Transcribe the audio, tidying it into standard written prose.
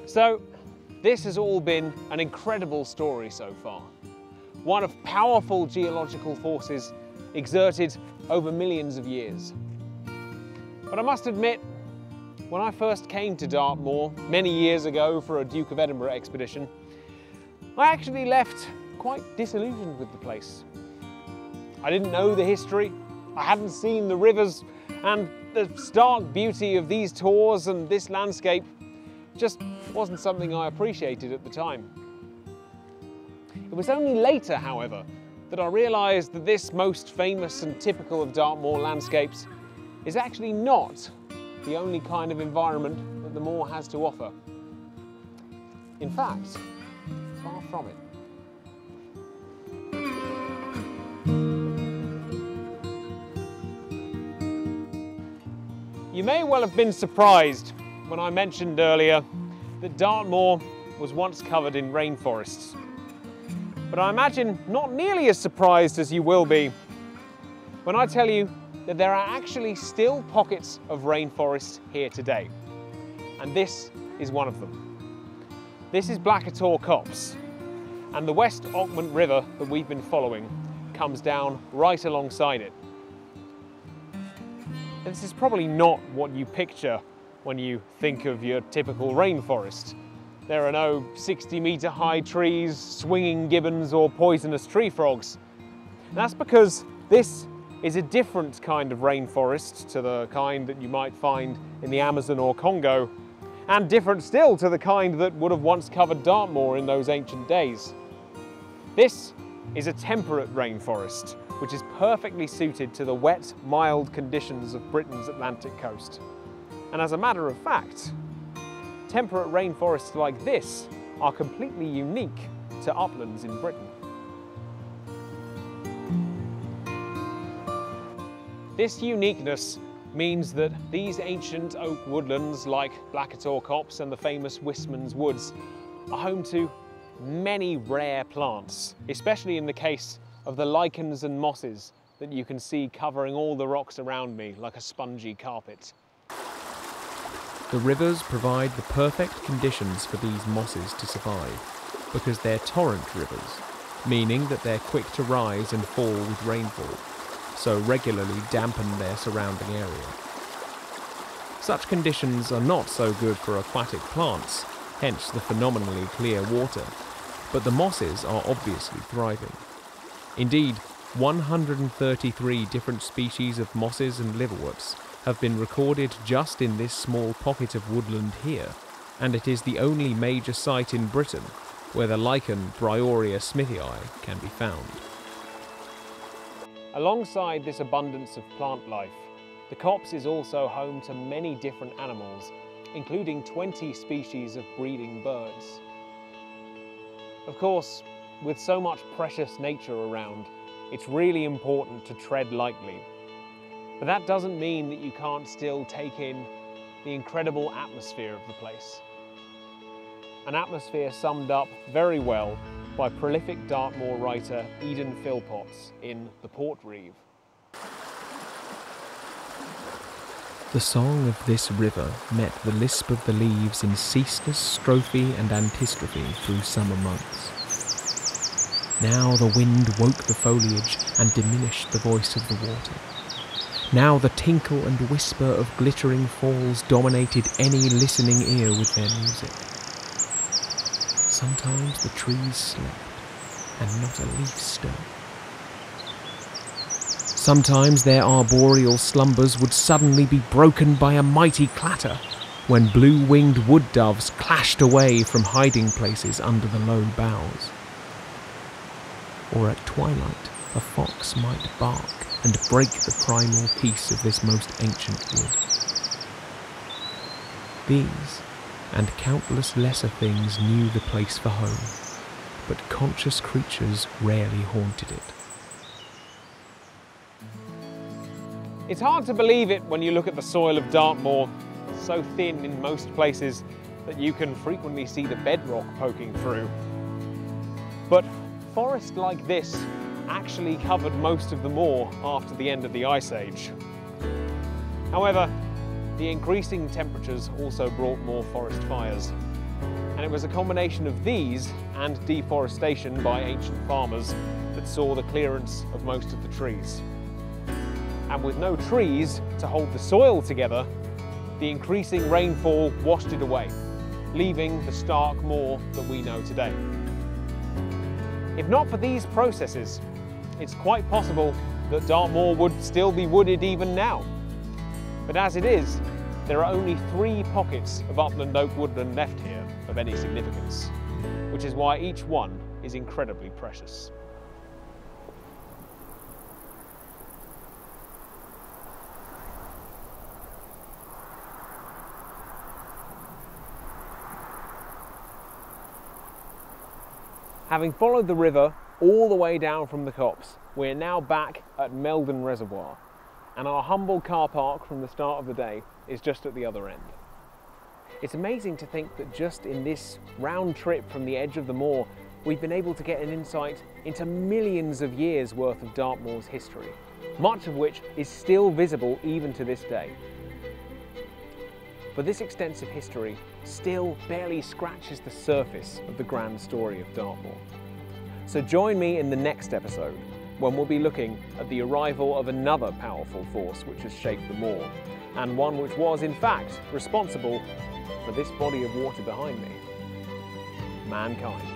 So, this has all been an incredible story so far. One of powerful geological forces exerted over millions of years. But I must admit, when I first came to Dartmoor many years ago for a Duke of Edinburgh expedition, I actually left quite disillusioned with the place. I didn't know the history, I hadn't seen the rivers, and the stark beauty of these tours and this landscape just wasn't something I appreciated at the time. It was only later, however, that I realised that this most famous and typical of Dartmoor landscapes is actually not the only kind of environment that the moor has to offer. In fact, far from it. You may well have been surprised when I mentioned earlier that Dartmoor was once covered in rainforests. But I imagine not nearly as surprised as you will be when I tell you that there are actually still pockets of rainforest here today. And this is one of them. This is Blackator Copse, and the West Auckland River that we've been following comes down right alongside it. This is probably not what you picture when you think of your typical rainforest. There are no 60-metre high trees, swinging gibbons or poisonous tree frogs. And that's because this is a different kind of rainforest to the kind that you might find in the Amazon or Congo, and different still to the kind that would have once covered Dartmoor in those ancient days. This is a temperate rainforest, which is perfectly suited to the wet, mild conditions of Britain's Atlantic coast. And as a matter of fact, temperate rainforests like this are completely unique to uplands in Britain. This uniqueness means that these ancient oak woodlands like Blackator Copse and the famous Wistman's Woods are home to many rare plants, especially in the case of the lichens and mosses that you can see covering all the rocks around me like a spongy carpet. The rivers provide the perfect conditions for these mosses to survive because they're torrent rivers, meaning that they're quick to rise and fall with rainfall, so regularly dampen their surrounding area. Such conditions are not so good for aquatic plants, hence the phenomenally clear water, but the mosses are obviously thriving. Indeed, 133 different species of mosses and liverworts have been recorded just in this small pocket of woodland here, and it is the only major site in Britain where the lichen Bryoria smithii can be found. Alongside this abundance of plant life, the copse is also home to many different animals, including 20 species of breeding birds. Of course, with so much precious nature around, it's really important to tread lightly. But that doesn't mean that you can't still take in the incredible atmosphere of the place. An atmosphere summed up very well by prolific Dartmoor writer Eden Philpotts in The Port Reeve. The song of this river met the lisp of the leaves in ceaseless strophe and antistrophe through summer months. Now the wind woke the foliage and diminished the voice of the water. Now the tinkle and whisper of glittering falls dominated any listening ear with their music. Sometimes the trees slept, and not a leaf stirred. Sometimes their arboreal slumbers would suddenly be broken by a mighty clatter, when blue-winged wood doves clashed away from hiding places under the low boughs. Or at twilight, a fox might bark and break the primal peace of this most ancient wood. These, and countless lesser things, knew the place for home, but conscious creatures rarely haunted it. It's hard to believe it when you look at the soil of Dartmoor, so thin in most places that you can frequently see the bedrock poking through. But forest like this actually covered most of the moor after the end of the Ice Age. However, the increasing temperatures also brought more forest fires. And it was a combination of these and deforestation by ancient farmers that saw the clearance of most of the trees. And with no trees to hold the soil together, the increasing rainfall washed it away, leaving the stark moor that we know today. If not for these processes, it's quite possible that Dartmoor would still be wooded even now. But as it is, there are only 3 pockets of upland oak woodland left here of any significance, which is why each one is incredibly precious. Having followed the river all the way down from the copse, we're now back at Meldon Reservoir, and our humble car park from the start of the day is just at the other end. It's amazing to think that just in this round trip from the edge of the moor, we've been able to get an insight into millions of years worth of Dartmoor's history, much of which is still visible even to this day. But this extensive history still barely scratches the surface of the grand story of Dartmoor. So join me in the next episode, when we'll be looking at the arrival of another powerful force which has shaped the moor, and one which was in fact responsible for this body of water behind me: mankind.